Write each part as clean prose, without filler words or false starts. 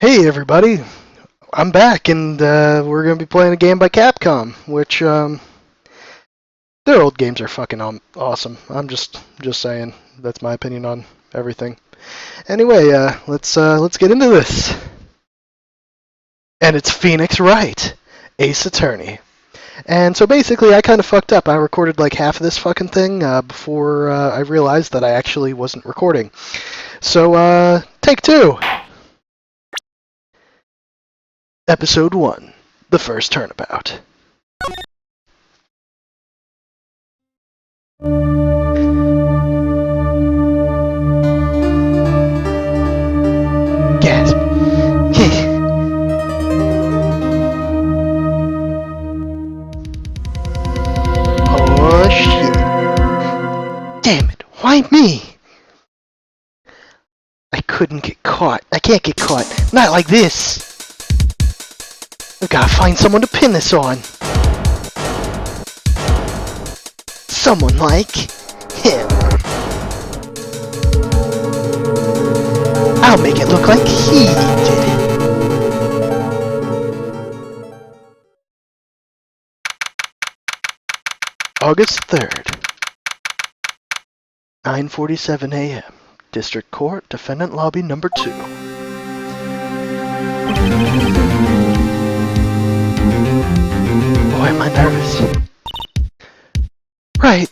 Hey everybody, I'm back and we're going to be playing a game by Capcom, which their old games are fucking awesome. I'm just saying, that's my opinion on everything. Anyway, let's get into this. And it's Phoenix Wright, Ace Attorney. And so basically I kind of fucked up. I recorded like half of this fucking thing before I realized that I actually wasn't recording. So take two. Episode 1, The First Turnabout. Gasp. Oh shit. Damn it, why me? I couldn't get caught. I can't get caught. Not like this. I've gotta find someone to pin this on. Someone like him. I'll make it look like he did it. August 3rd, 9:47 a.m. District Court, Defendant Lobby Number 2. Boy, am I nervous. Right.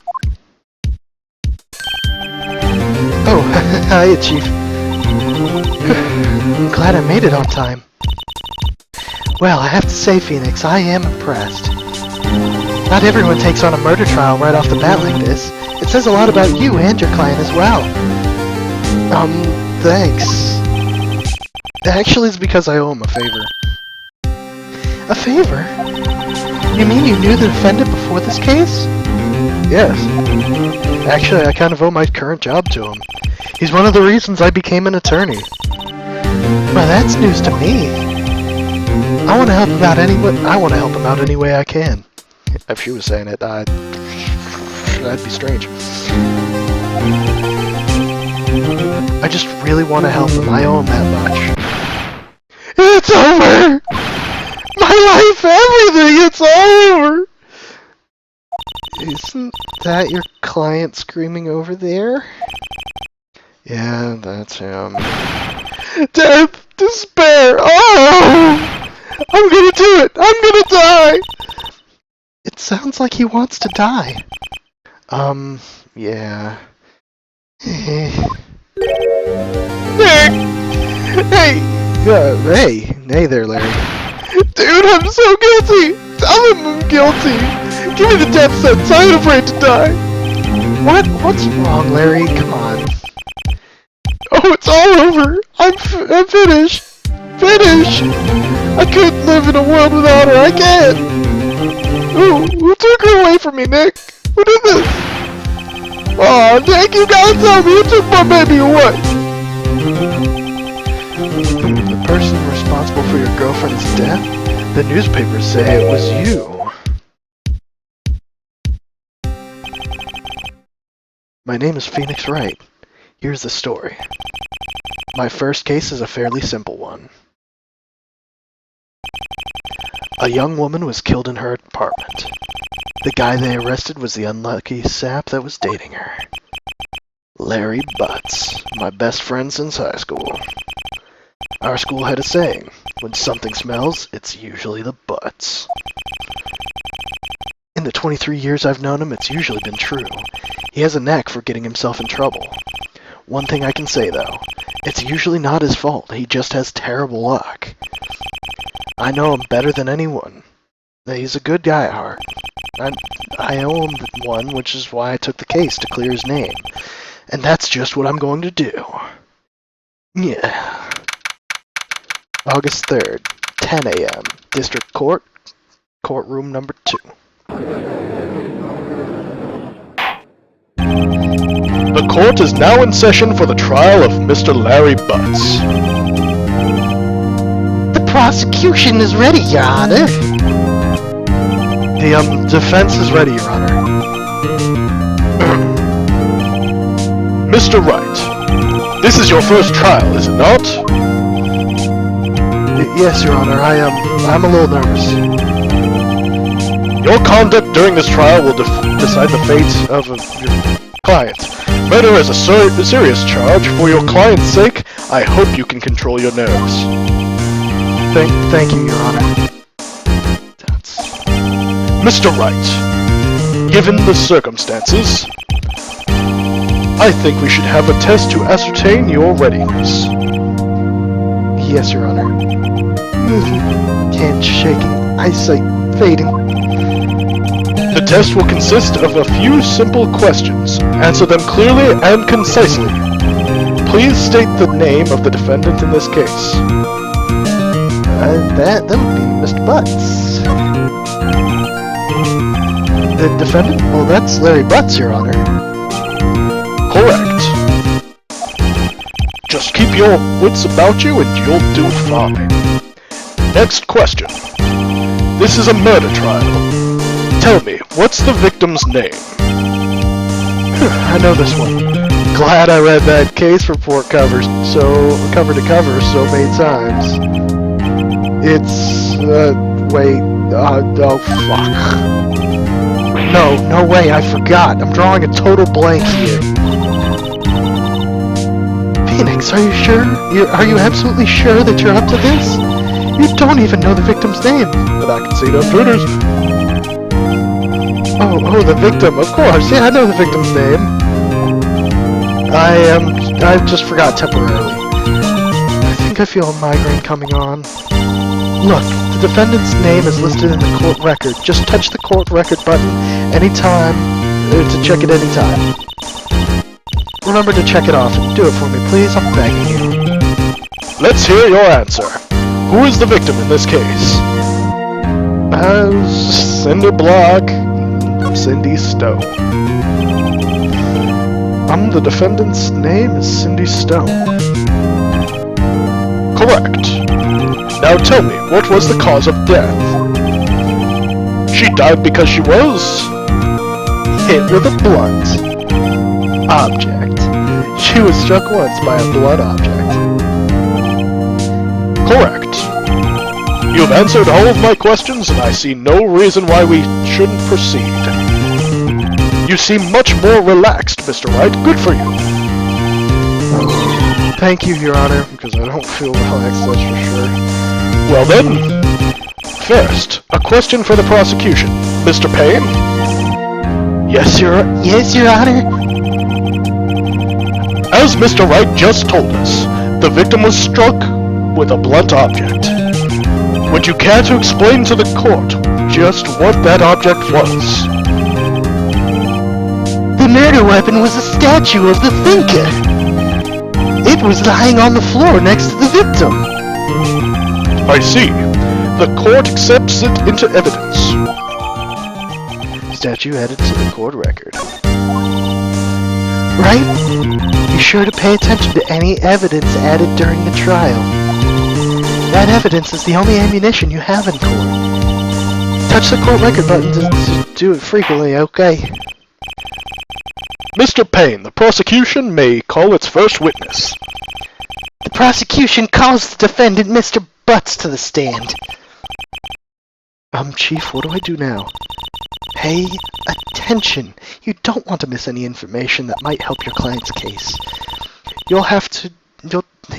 Oh, hiya, Chief. I'm glad I made it on time. Well, I have to say, Phoenix, I am impressed. Not everyone takes on a murder trial right off the bat like this. It says a lot about you and your client as well. Thanks. Actually, it's because I owe him a favor. A favor? You mean you knew the defendant before this case? Yes. Actually, I kind of owe my current job to him. He's one of the reasons I became an attorney. Well, that's news to me. I want to help him out any way I can. If she was saying it, that'd be strange. I just really want to help him. I owe him that much. It's over! My life, everything, it's all over! Isn't that your client screaming over there? Yeah, that's him. Death! Despair! Oh! I'm gonna do it! I'm gonna die! It sounds like he wants to die. Yeah. Nick! Hey! Hey there, Larry. Dude, I'm so guilty! Tell him I'm guilty! Give me the death sentence, I ain't afraid to die! What's wrong, Larry? Come on. Oh, it's all over! I'm finished! Finished! I couldn't live in a world without her, I can't! Ooh, who took her away from me, Nick? Who did this? Aw, Nick, you gotta tell me who took my baby away! The person responsible for your girlfriend's death? The newspapers say it was you. My name is Phoenix Wright. Here's the story. My first case is a fairly simple one. A young woman was killed in her apartment. The guy they arrested was the unlucky sap that was dating her. Larry Butts, my best friend since high school. Our school had a saying, when something smells, it's usually the butts. In the 23 years I've known him, it's usually been true. He has a knack for getting himself in trouble. One thing I can say, though, it's usually not his fault, he just has terrible luck. I know him better than anyone. He's a good guy at heart. I owe him one, which is why I took the case to clear his name. And that's just what I'm going to do. Yeah. August 3rd, 10 a.m. District Court, Courtroom Number 2. The court is now in session for the trial of Mr. Larry Butts. The prosecution is ready, Your Honor. The defense is ready, Your Honor. Mr. Wright, this is your first trial, is it not? Yes, Your Honor, I'm a little nervous. Your conduct during this trial will decide the fate of your client. Murder is a serious charge. For your client's sake, I hope you can control your nerves. Thank you, Your Honor. Mr. Wright, given the circumstances, I think we should have a test to ascertain your readiness. Yes, Your Honor. Hands shaking, eyesight fading. The test will consist of a few simple questions. Answer them clearly and concisely. Please state the name of the defendant in this case. That would be Mr. Butts. The defendant? Well, that's Larry Butts, Your Honor. Correct. Just keep your wits about you and you'll do fine. Next question. This is a murder trial. Tell me, what's the victim's name? I know this one. Glad I read that case report cover to cover so many times. It's, wait, oh fuck. No way, I forgot. I'm drawing a total blank here. Phoenix, are you sure? Are you absolutely sure that you're up to this? You don't even know the victim's name. But I can see no intruders. Oh, the victim, of course. Yeah, I know the victim's name. I just forgot temporarily. I think I feel a migraine coming on. Look, the defendant's name is listed in the court record. Just touch the court record button anytime, to check it anytime. Remember to check it off and do it for me, please. I'm begging you. Let's hear your answer. Who is the victim in this case? Cinder Block, Cindy Stone. The defendant's name is Cindy Stone. Correct. Now tell me, what was the cause of death? She died because she was hit with a blunt object. She was struck once by a blunt object. Correct. You have answered all of my questions, and I see no reason why we shouldn't proceed. You seem much more relaxed, Mr. Wright. Good for you. Thank you, Your Honor, because I don't feel relaxed, that's for sure. Well then, first, a question for the prosecution. Mr. Payne? Yes, Your Honor. As Mr. Wright just told us, the victim was struck with a blunt object. Would you care to explain to the court just what that object was? The murder weapon was a statue of the thinker. It was lying on the floor next to the victim. I see. The court accepts it into evidence. Statue added to the court record. Right? Be sure to pay attention to any evidence added during the trial. That evidence is the only ammunition you have in court. Touch the court record button to do it frequently, okay? Mr. Payne, the prosecution may call its first witness. The prosecution calls the defendant, Mr. Butts, to the stand. Chief, what do I do now? Pay attention. You don't want to miss any information that might help your client's case. You'll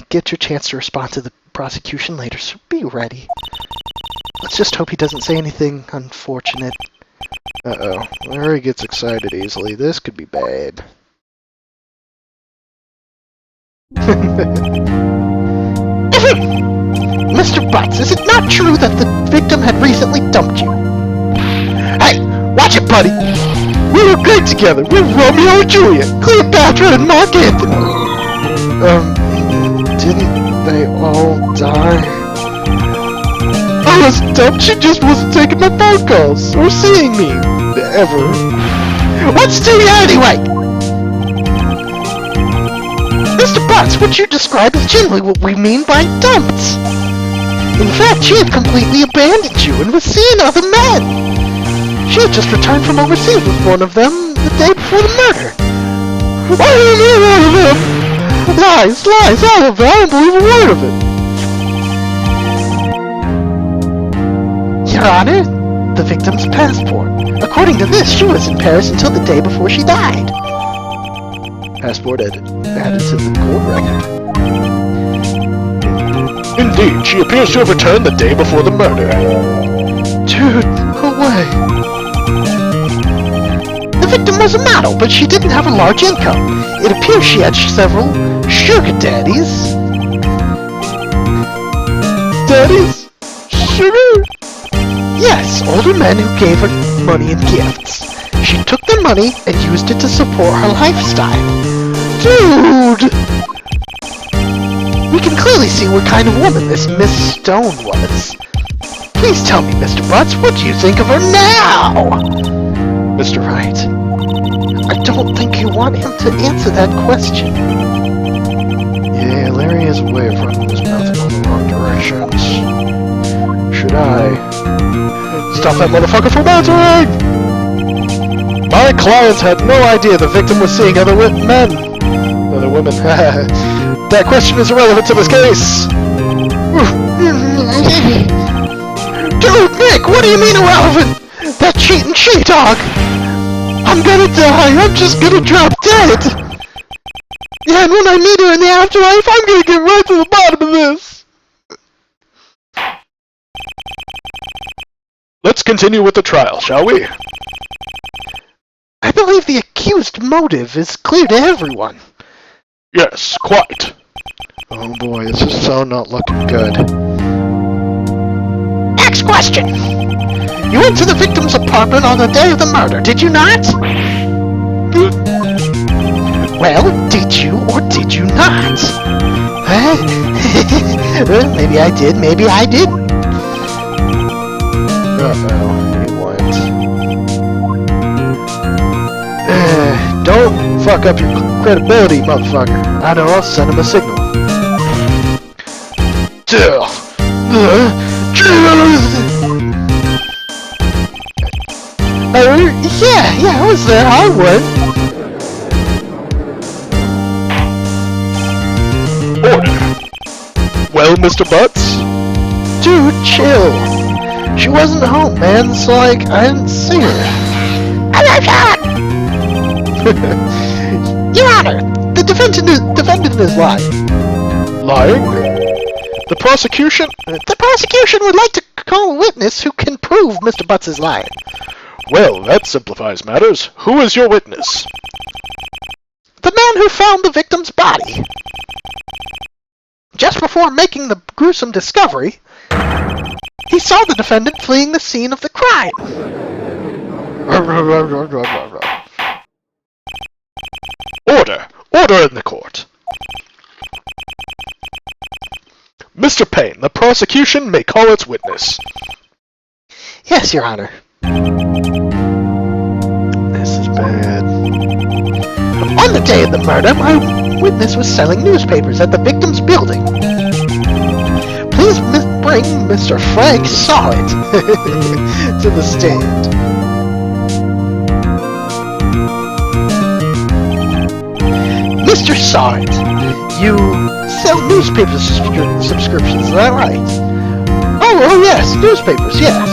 get your chance to respond to the prosecution later, so be ready. Let's just hope he doesn't say anything unfortunate. Uh-oh. Larry gets excited easily. This could be bad. Mr. Butts, is it not true that the victim had recently dumped you? Hey, watch it, buddy! We were great together! We were Romeo and Juliet! Cleopatra and Mark Anthony! Didn't they all die? I was dumped, she just wasn't taking my phone calls, or seeing me, ever. What's to you anyway? Mr. Butts, what you describe is generally what we mean by dumped. In fact, she had completely abandoned you and was seeing other men. She had just returned from overseas with one of them the day before the murder. What do you mean, all of them? Lies, all of it. I don't believe a word of it. Honor, the victim's passport. According to this, she was in Paris until the day before she died. Passport added to the court record. Indeed, she appears to have returned the day before the murder. Dude, no way. The victim was a model, but she didn't have a large income. It appears she had several sugar daddies. Daddies? Sugar? Yes, older men who gave her money and gifts. She took their money and used it to support her lifestyle. Dude! We can clearly see what kind of woman this Miss Stone was. Please tell me, Mr. Butts, what do you think of her now? Mr. Wright, I don't think you want him to answer that question. yeah, Larry has a way of running his mouth in all the wrong directions. Should I Stop that motherfucker from answering! My clients had no idea the victim was seeing other men. Other women. That question is irrelevant to this case. Dude, Nick, what do you mean irrelevant? That cheating she-dog! I'm gonna die! I'm just gonna drop dead! Yeah, and when I meet her in the afterlife, I'm gonna get right to the bottom of this! Let's continue with the trial, shall we? I believe the accused motive is clear to everyone. Yes, quite. Oh boy, this is so not looking good. Next question! You went to the victim's apartment on the day of the murder, did you not? Well, did you or did you not? Well, maybe I did, maybe I didn't. Uh-oh, he went. Don't fuck up your credibility, motherfucker. I know, I'll send him a signal. Yeah, I was there, I would. Order. Well, Mr. Butts? Dude, chill. She wasn't home, man, so like, I didn't see her. Your Honor, the defendant is lying. Lying? The prosecution? The prosecution would like to call a witness who can prove Mr. Butts is lying. Well, that simplifies matters. Who is your witness? The man who found the victim's body. Just before making the gruesome discovery, he saw the defendant fleeing the scene of the crime. Order! Order in the court! Mr. Payne, the prosecution may call its witness. Yes, Your Honor. This is bad. On the day of the murder, my witness was selling newspapers at the victim's building. Please bring Mr. Frank Saw It to the stand. Mr. Saw It, you sell newspaper subscriptions, is that right? Oh yes, newspapers, yes.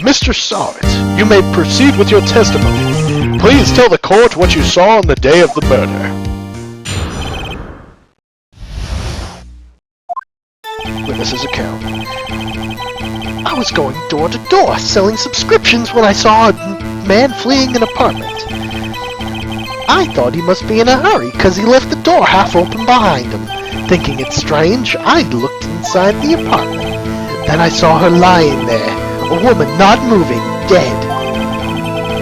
Mr. Saw It, you may proceed with your testimony. Please tell the court what you saw on the day of the murder. Witness's account. I was going door to door selling subscriptions when I saw a man fleeing an apartment. I thought he must be in a hurry because he left the door half open behind him. Thinking it strange, I looked inside the apartment. Then I saw her lying there, a woman not moving, dead.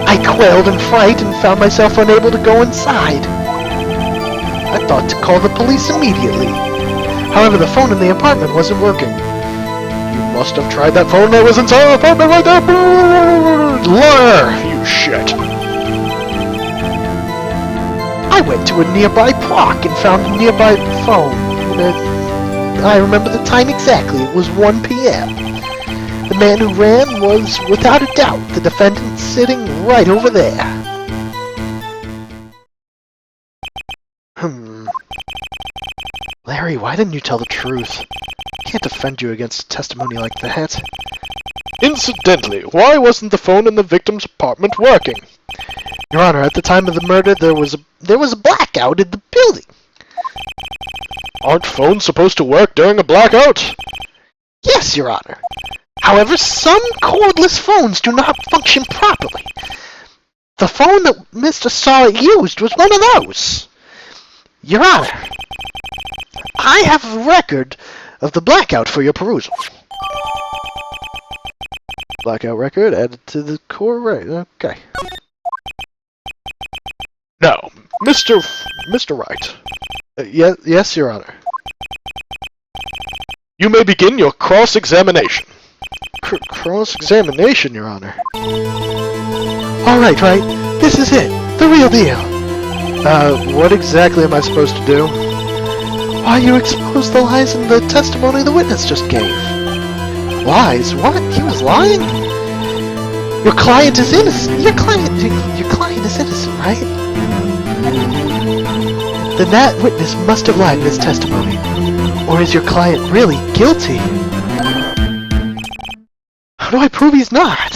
I quailed in fright and found myself unable to go inside. I thought to call the police immediately. However, the phone in the apartment wasn't working. You must have tried that phone that was inside the apartment right there! Liar! You shit! I went to a nearby park and found a nearby phone. I remember the time exactly. It was 1 p.m. The man who ran was, without a doubt, the defendant sitting right over there. Larry, why didn't you tell the truth? I can't defend you against a testimony like that. Incidentally, why wasn't the phone in the victim's apartment working? Your Honor, at the time of the murder, there was a blackout in the building. Aren't phones supposed to work during a blackout? Yes, Your Honor. However, some cordless phones do not function properly. The phone that Mr. Sawyer used was one of those. Your Honor, I have a record of the blackout for your perusal. Blackout record added to the core, right? Okay. Now, Mr. Wright, Yes, Your Honor. you may begin your cross-examination. Cross-examination, Your Honor. Alright, Wright, this is it. The real deal. What exactly am I supposed to do? Why, you exposed the lies in the testimony the witness just gave. Lies? What? He was lying? Your client is innocent. Your client is innocent, right? Then that witness must have lied in his testimony. Or is your client really guilty? How do I prove he's not?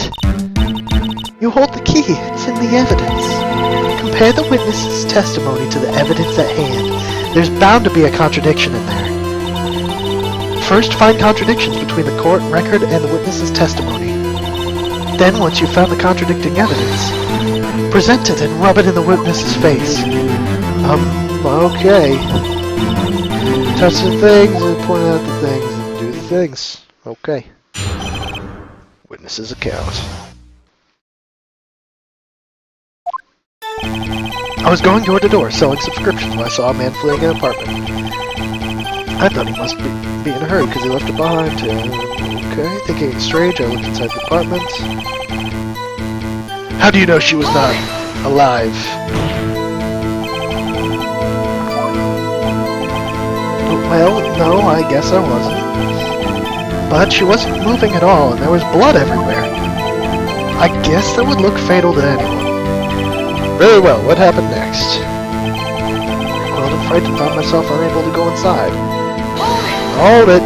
You hold the key. It's in the evidence. Compare the witness's testimony to the evidence at hand. There's bound to be a contradiction in there. First, find contradictions between the court record and the witness's testimony. Then, once you've found the contradicting evidence, present it and rub it in the witness's face. Okay. Touch the things and point out the things and do the things. Okay. Witness's account. I was going door to door selling subscriptions when I saw a man fleeing an apartment. I thought he must be in a hurry because he left it behind. Okay, thinking it's strange, I looked inside the apartment. How do you know she was not alive? Well, no, I guess I wasn't. But she wasn't moving at all, and there was blood everywhere. I guess that would look fatal to anyone. Very well, what happened next? I recoiled in fright and found myself unable to go inside. Hold it.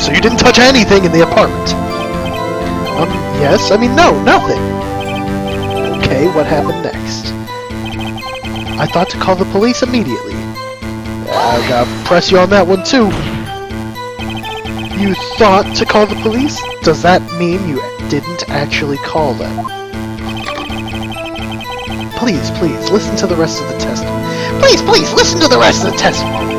So you didn't touch anything in the apartment? Yes, I mean, no, nothing. Okay, what happened next? I thought to call the police immediately. I gotta press you on that one too. You thought to call the police? Does that mean you didn't actually call them? Please, listen to the rest of the testimony. Please, listen to the rest of the testimony.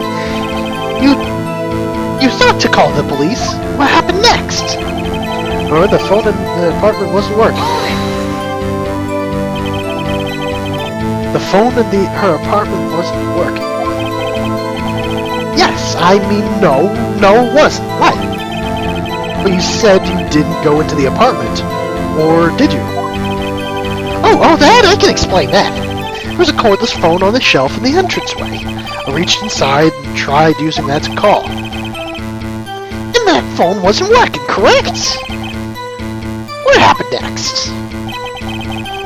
You thought to call the police. What happened next? Or the phone in the apartment wasn't working. The phone in her apartment wasn't working. Yes, I mean no, it wasn't. What? But you said you didn't go into the apartment, or did you? Oh, that, I can explain that. There was a cordless phone on the shelf in the entranceway. I reached inside and tried using that to call. And that phone wasn't working, correct? What happened next?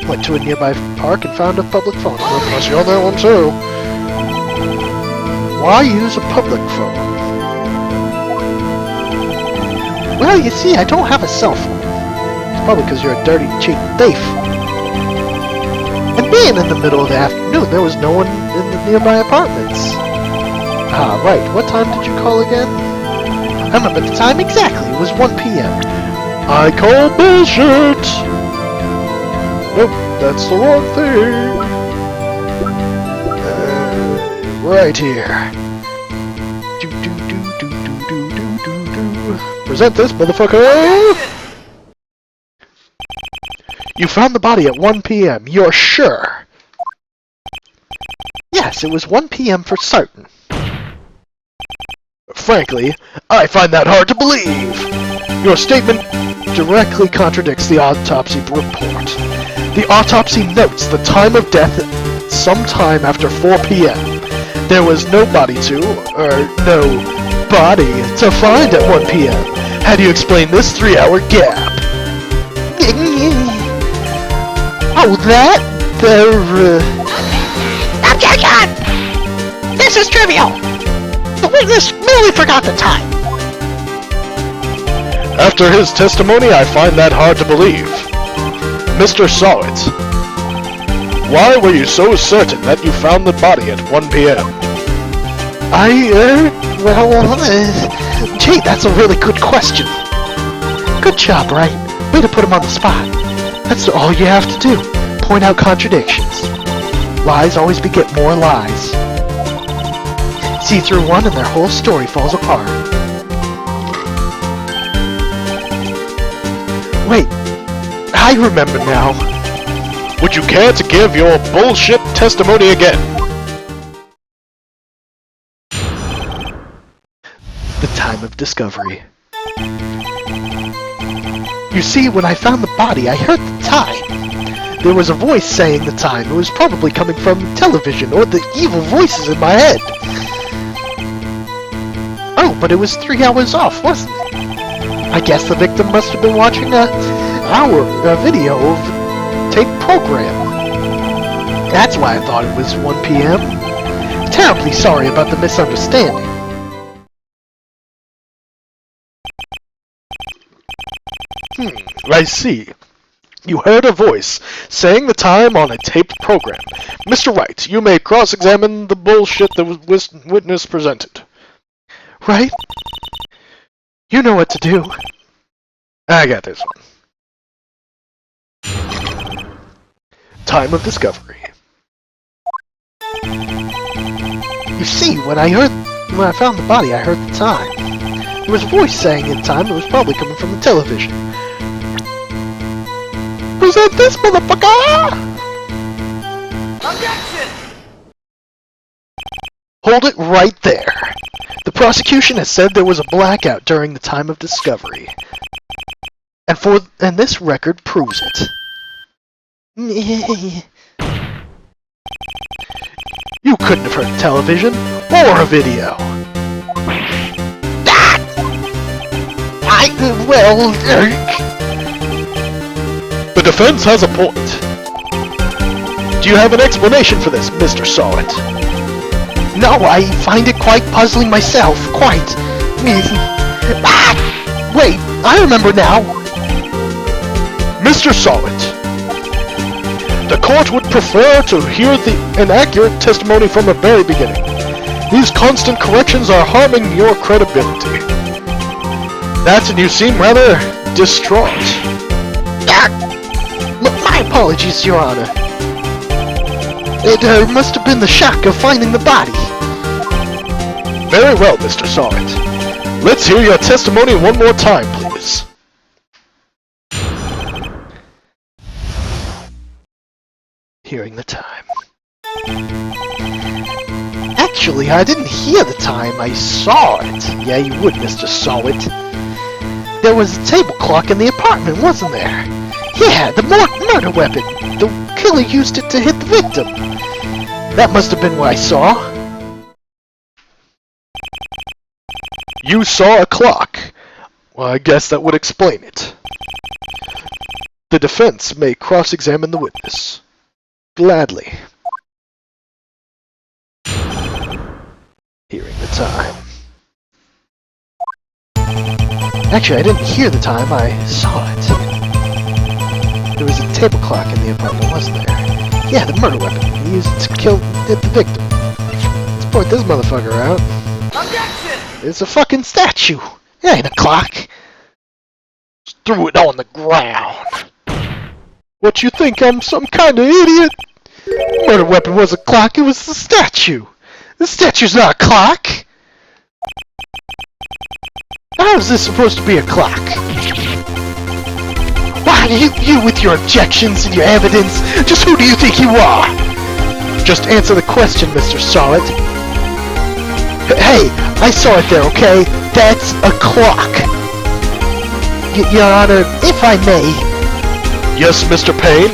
Went to a nearby park and found a public phone. I'll press you on that one too. Why use a public phone? Well, you see, I don't have a cell phone. It's probably because you're a dirty, cheap thief. And being in the middle of the afternoon, there was no one in the nearby apartments. Ah, right. What time did you call again? I remember the time exactly. It was 1 p.m. I call bullshit! Nope, that's the wrong thing. Right here. Present this, motherfucker! You found the body at 1 p.m., you're sure? Yes, it was 1 p.m. for certain. Frankly, I find that hard to believe. Your statement directly contradicts the autopsy report. The autopsy notes the time of death sometime after 4 p.m. There was no body to find at 1 p.m. How do you explain this 3-hour gap? Oh, Objection! This is trivial! The witness merely forgot the time. After his testimony, I find that hard to believe. Mr. Solid, why were you so certain that you found the body at 1 p.m.? Gee, that's a really good question. Good job, Wright. Way to put him on the spot. That's all you have to do. Point out contradictions. Lies always beget more lies. See through one and their whole story falls apart. Wait, I remember now. Would you care to give your bullshit testimony again? The time of discovery. You see, when I found the body, I heard the time. There was a voice saying the time. It was probably coming from television or the evil voices in my head. Oh, but it was 3 hours off, wasn't it? I guess the victim must have been watching a video of tape program. That's why I thought it was 1 p.m. Terribly sorry about the misunderstanding. I see. You heard a voice saying the time on a taped program. Mr. Wright, you may cross-examine the bullshit the witness presented. Right? You know what to do. I got this one. Time of discovery. You see, when I found the body, I heard the time. There was a voice saying in time. It was probably coming from the television. Present this, motherfucker! Objection! Hold it right there. The prosecution has said there was a blackout during the time of discovery. And this record proves it. You couldn't have heard television or a video. The defense has a point. Do you have an explanation for this, Mr. Solid? No, I find it quite puzzling myself. Quite. Wait, I remember now. Mr. Solid, the court would prefer to hear the inaccurate testimony from the very beginning. These constant corrections are harming your credibility. And you seem rather distraught. My apologies, Your Honor. It must have been the shock of finding the body. Very well, Mr. Solid. Let's hear your testimony one more time, please. Hearing the time. Actually, I didn't hear the time, I saw it. Yeah, you would, Mr. Solid. There was a table clock in the apartment, wasn't there? Yeah, the murder weapon. The killer used it to hit the victim. That must have been what I saw. You saw a clock. Well, I guess that would explain it. The defense may cross-examine the witness. Gladly. Hearing the time. Actually, I didn't hear the time, I saw it. There was a table clock in the apartment, wasn't there? Yeah, the murder weapon. He used it to hit the victim. Let's point this motherfucker out. Objection! It's a fucking statue. It ain't a clock. Just threw it on the ground. What, you think I'm some kind of idiot? The murder weapon was a clock, it was the statue. The statue's not a clock. How is this supposed to be a clock? Why, you with your objections and your evidence, just who do you think you are? Just answer the question, Mr. Solid. Hey, I saw it there, okay? That's a clock. Your Honor, if I may... Yes, Mr. Payne?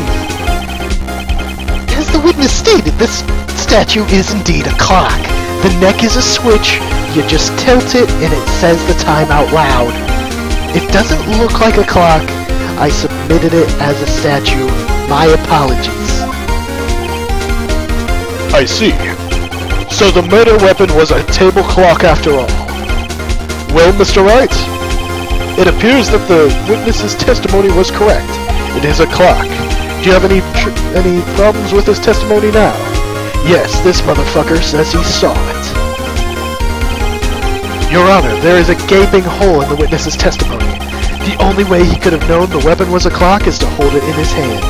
As the witness stated, this statue is indeed a clock. The neck is a switch, you just tilt it and it says the time out loud. It doesn't look like a clock. I submitted it as a statue. My apologies. I see. So the murder weapon was a table clock after all. Well, Mr. Wright, It appears that the witness's testimony was correct. It is a clock. Do you have any problems with his testimony now? Yes, this motherfucker says he saw it. Your Honor, there is a gaping hole in the witness's testimony. The only way he could have known the weapon was a clock is to hold it in his hand.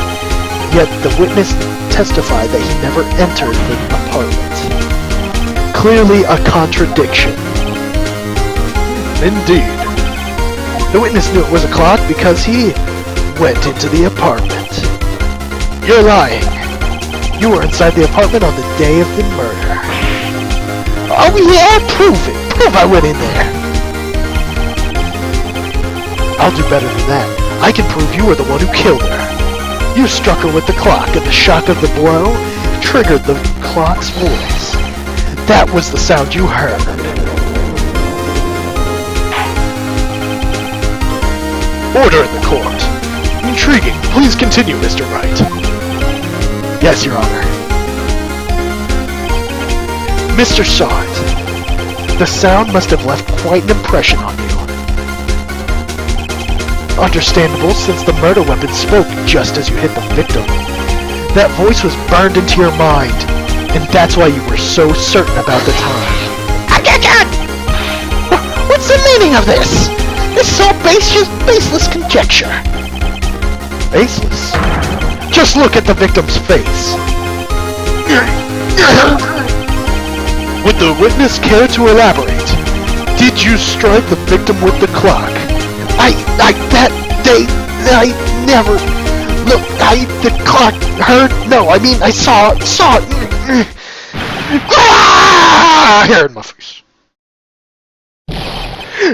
Yet the witness testified that he never entered the apartment. Clearly a contradiction. Indeed. The witness knew it was a clock because he went into the apartment. You're lying. You were inside the apartment on the day of the murder. Oh yeah, prove it. Prove I went in there. I'll do better than that. I can prove you were the one who killed her. You struck her with the clock, and the shock of the blow triggered the clock's voice. That was the sound you heard. Order in the court. Intriguing. Please continue, Mr. Wright. Yes, Your Honor. Mr. saw it. The sound must have left quite an impression on you. Understandable, since the murder weapon spoke just as you hit the victim. That voice was burned into your mind, and that's why you were so certain about the time. What's the meaning of this? This is all baseless conjecture. Baseless? Just look at the victim's face. Would the witness care to elaborate? Did you strike the victim with the clock? The clock heard, no, I mean, I saw it. Hair in my face.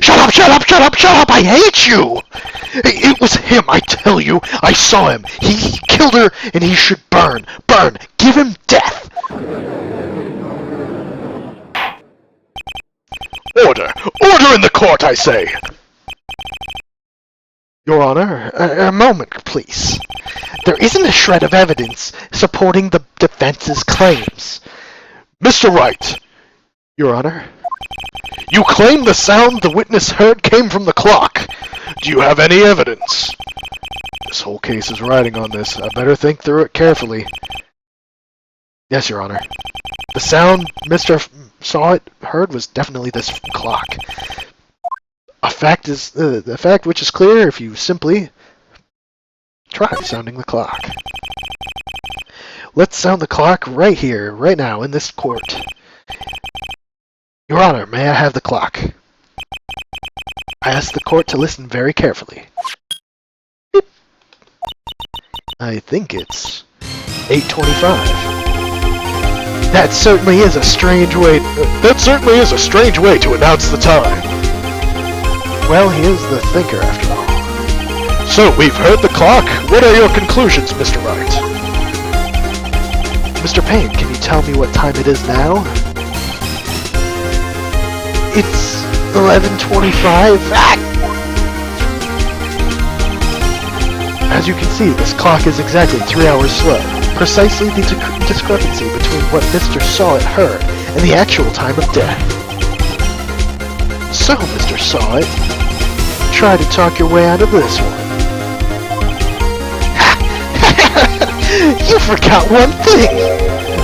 Shut up, I hate you! It was him, I tell you, I saw him. He killed her, and he should burn, give him death. Order in the court, I say! Your Honor, a moment, please. There isn't a shred of evidence supporting the defense's claims. Mr. Wright! Your Honor? You claim the sound the witness heard came from the clock. Do you have any evidence? This whole case is riding on this. I better think through it carefully. Yes, Your Honor. The sound Mr. heard was definitely this clock. The fact which is clear if you simply try sounding the clock. Let's sound the clock right here, right now, in this court. Your Honor, may I have the clock? I ask the court to listen very carefully. Beep. I think it's 8:25. That certainly is a strange way to announce the time. Well, he is the thinker, after all. So, we've heard the clock. What are your conclusions, Mr. Wright? Mr. Payne, can you tell me what time it is now? It's 11:25. As you can see, this clock is exactly 3 hours slow. Precisely the discrepancy between what Mr. Sawit heard and the actual time of death. So, Mr. Sawit, try to talk your way out of this one. You forgot one thing!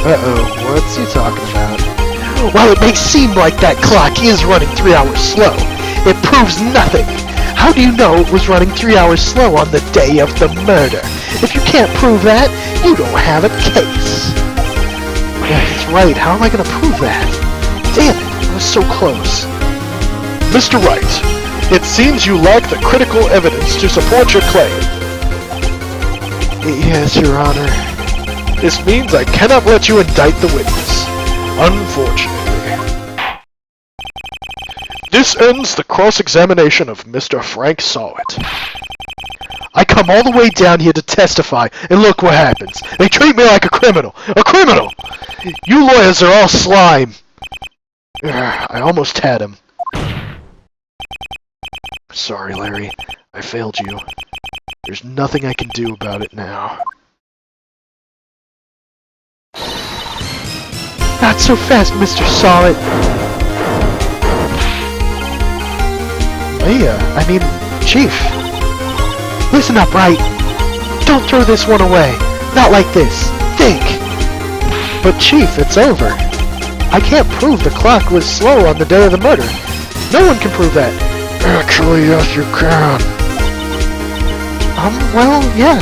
Uh-oh, what's he talking about? While it may seem like that clock is running 3 hours slow, it proves nothing. How do you know it was running 3 hours slow on the day of the murder? If you can't prove that, you don't have a case. Yeah, he's right. How am I going to prove that? Damn it, I was so close. Mr. Wright, it seems you lack the critical evidence to support your claim. Yes, Your Honor. This means I cannot let you indict the witness. Unfortunately. This ends the cross-examination of Mr. Frank Sawit. I come all the way down here to testify, and look what happens. They treat me like a criminal. A criminal! You lawyers are all slime. I almost had him. Sorry, Larry. I failed you. There's nothing I can do about it now. Not so fast, Mr. Sawit. Chief. Listen up, Wright. Don't throw this one away. Not like this. Think. But Chief, it's over. I can't prove the clock was slow on the day of the murder. No one can prove that. Actually, yes, you can. Well, yes.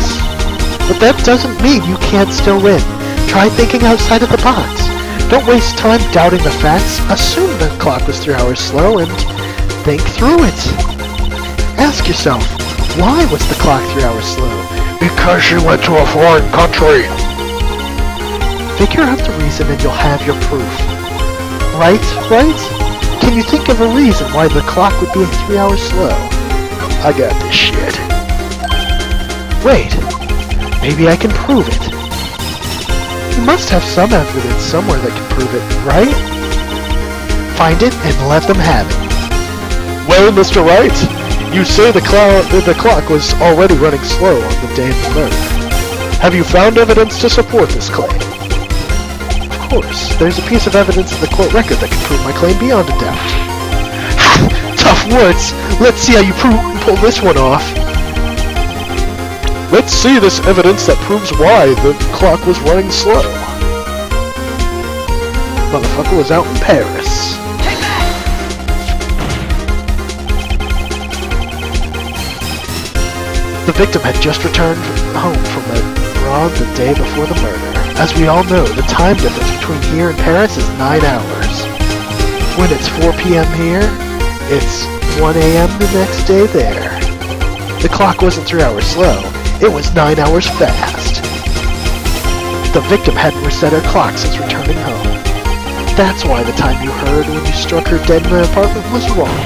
But that doesn't mean you can't still win. Try thinking outside of the box. Don't waste time doubting the facts. Assume the clock was 3 hours slow and think through it. Ask yourself, why was the clock 3 hours slow? Because she went to a foreign country. Figure out the reason and you'll have your proof. Right? Can you think of a reason why the clock would be 3 hours slow? I got this shit. Wait, maybe I can prove it. You must have some evidence somewhere that can prove it, right? Find it and let them have it. Well, Mr. Wright, you say the clock was already running slow on the day of the murder. Have you found evidence to support this claim? Of course, there's a piece of evidence in the court record that can prove my claim beyond a doubt. Tough words! Let's see how you pull this one off. Let's see this evidence that proves why the clock was running slow. Motherfucker was out in Paris. The victim had just returned home from abroad the day before the murder. As we all know, the time difference between here and Paris is 9 hours. When it's 4 p.m. here, it's 1 a.m. the next day there. The clock wasn't 3 hours slow, it was 9 hours fast. The victim hadn't reset her clock since returning home. That's why the time you heard when you struck her dead in the apartment was wrong.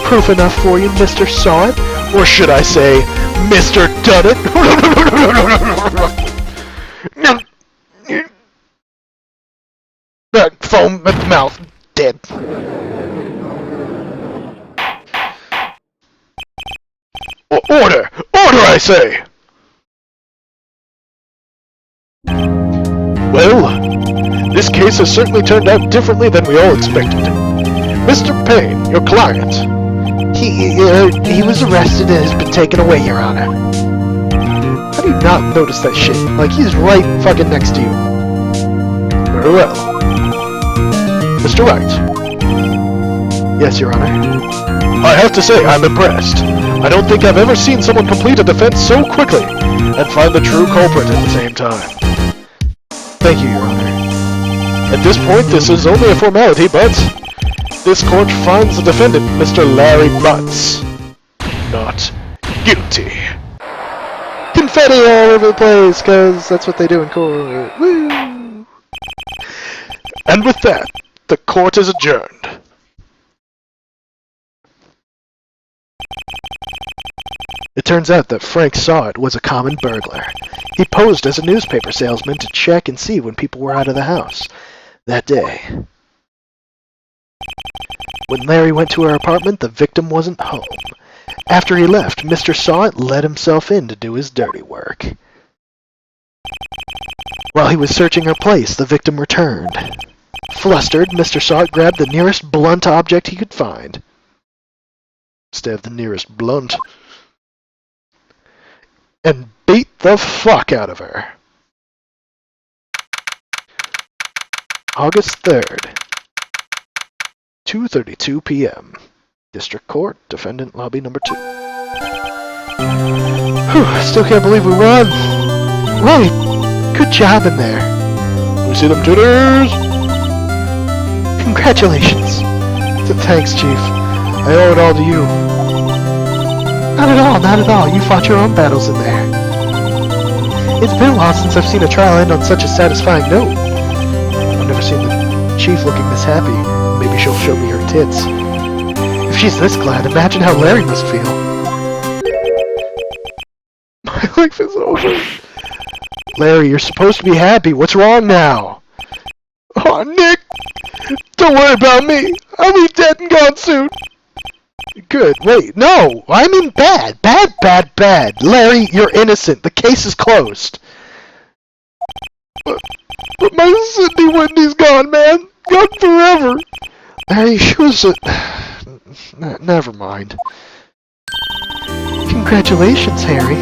Proof enough for you, Mr. Saw It? Or should I say, Mr. Done It? Foam at the mouth. Dead. Order! Order, I say! Well, this case has certainly turned out differently than we all expected. Mr. Payne, your client. He was arrested and has been taken away, Your Honor. How do you not notice that shit? Like, he's right fucking next to you. Very well. Mr. Wright. Yes, Your Honor. I have to say, I'm impressed. I don't think I've ever seen someone complete a defense so quickly and find the true culprit at the same time. Thank you, Your Honor. At this point, this is only a formality, but this court finds the defendant, Mr. Larry Butts, not guilty. Confetti all over the place, because that's what they do in court. Woo! And with that, the court is adjourned. It turns out that Frank Saw It was a common burglar. He posed as a newspaper salesman to check and see when people were out of the house that day. When Larry went to her apartment, the victim wasn't home. After he left, Mr. Saw It let himself in to do his dirty work. While he was searching her place, the victim returned. Flustered, Mr. Saw It grabbed the nearest blunt object he could find. Instead of the nearest blunt. And beat the fuck out of her. August 3rd, 2:32 p.m. District Court, Defendant Lobby Number 2. Whew, I still can't believe we won. Really, good job in there. We see them tutors? Congratulations. Thanks, Chief. I owe it all to you. Not at all, not at all. You fought your own battles in there. It's been a while since I've seen a trial end on such a satisfying note. I've never seen the Chief looking this happy. Maybe she'll show me her tits. If she's this glad, imagine how Larry must feel. My life is over. Larry, you're supposed to be happy. What's wrong now? Oh, Nick! Don't worry about me. I'll be dead and gone soon. Good. Wait, no! I mean bad. Bad, bad, bad. Larry, you're innocent. The case is closed. But my Cindy Wendy's gone, man. Gone forever. Larry, she was a... Never mind. Congratulations, Harry.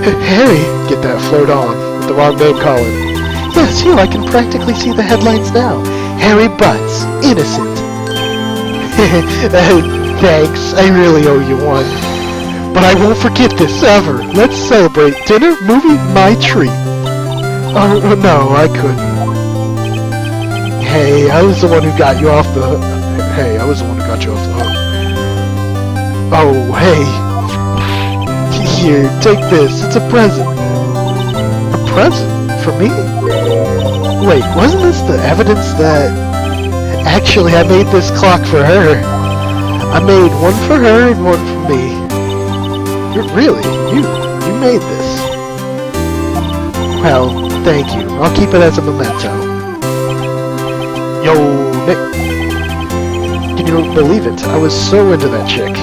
Harry, get that flirt on. With the wrong name calling. Yes, here I can practically see the headlines now. Harry Butts, innocent. Thanks, I really owe you one. But I won't forget this ever. Let's celebrate. Dinner, movie, my treat. Oh, no, I couldn't. Hey, I was the one who got you off the hook. Hey, I was the one who got you off the hook. Oh, hey. Here, take this. It's a present. A present? For me? Wait, wasn't this the evidence that... Actually, I made this clock for her. I made one for her and one for me. Really? You made this? Well, thank you. I'll keep it as a memento. Yo, Nick. Can you believe it? I was so into that chick.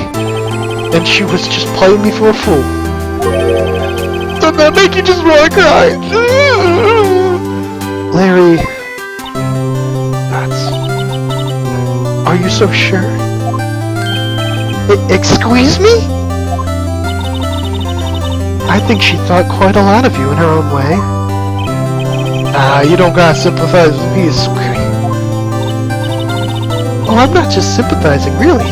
And she was just playing me for a fool. Doesn't that make you just want to cry? Larry... Are you so sure? Excuse me? I think she thought quite a lot of you in her own way. You don't gotta sympathize with me, sweetie. Oh, I'm not just sympathizing, really.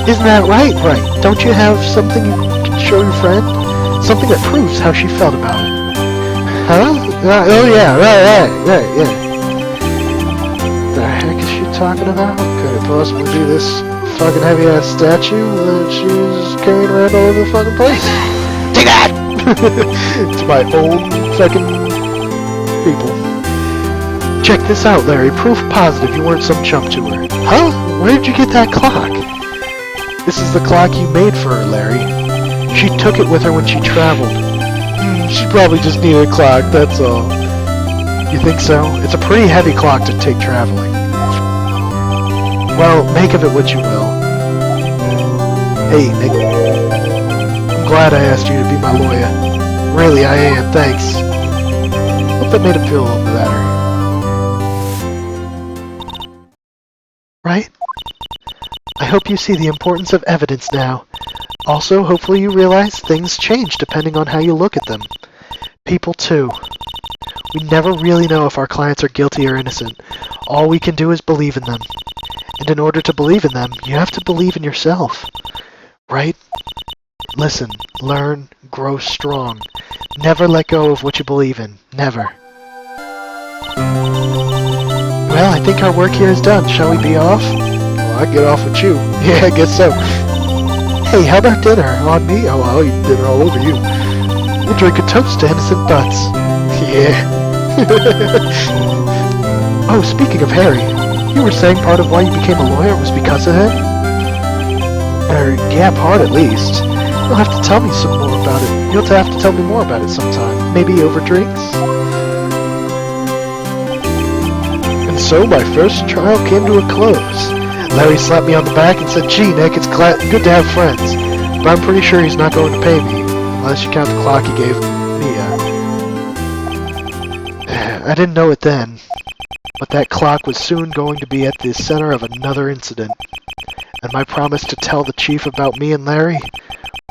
Isn't that right, Wright? Don't you have something you can show your friend? Something that proves how she felt about it. Huh? Oh yeah, right, yeah. The heck is she talking about? Could it possibly be this fucking heavy-ass statue that she's carrying around all over the fucking place? Take that! It's my own fucking people. Check this out, Larry. Proof positive you weren't some chump to her. Huh? Where did you get that clock? This is the clock you made for her, Larry. She took it with her when she traveled. She probably just needed a clock, that's all. You think so? It's a pretty heavy clock to take traveling. Well, make of it what you will. Hey, Nick. I'm glad I asked you to be my lawyer. Really, I am, thanks. Hope that made him feel a little bit better. Right? I hope you see the importance of evidence now. Also, hopefully you realize things change depending on how you look at them. People, too. We never really know if our clients are guilty or innocent. All we can do is believe in them. And in order to believe in them, you have to believe in yourself. Right? Listen, learn, grow strong. Never let go of what you believe in. Never. Well, I think our work here is done. Shall we be off? Well, I'll get off with you. Yeah, I guess so. Hey, how about dinner? On me? Oh, I'll eat dinner all over you. We'll drink a toast to innocent butts. Yeah. Oh, speaking of Harry, you were saying part of why you became a lawyer was because of him? Yeah, part at least. You'll have to tell me some more about it. You'll have to tell me more about it sometime. Maybe over drinks? And so my first trial came to a close. Larry slapped me on the back and said, "Gee, Nick, it's good to have friends. But I'm pretty sure he's not going to pay me. Unless you count the clock he gave me, I didn't know it then. But that clock was soon going to be at the center of another incident. And my promise to tell the chief about me and Larry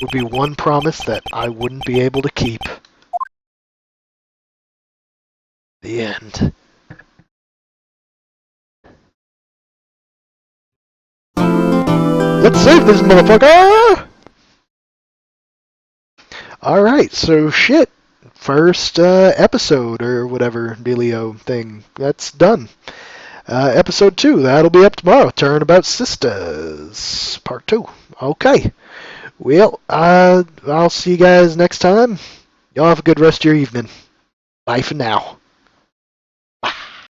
would be one promise that I wouldn't be able to keep." The end. Let's save this motherfucker! Alright, so shit. First episode or whatever dealio thing. That's done. Episode 2, that'll be up tomorrow. Turnabout Sisters. Part 2. Okay. Well, I'll see you guys next time. Y'all have a good rest of your evening. Bye for now.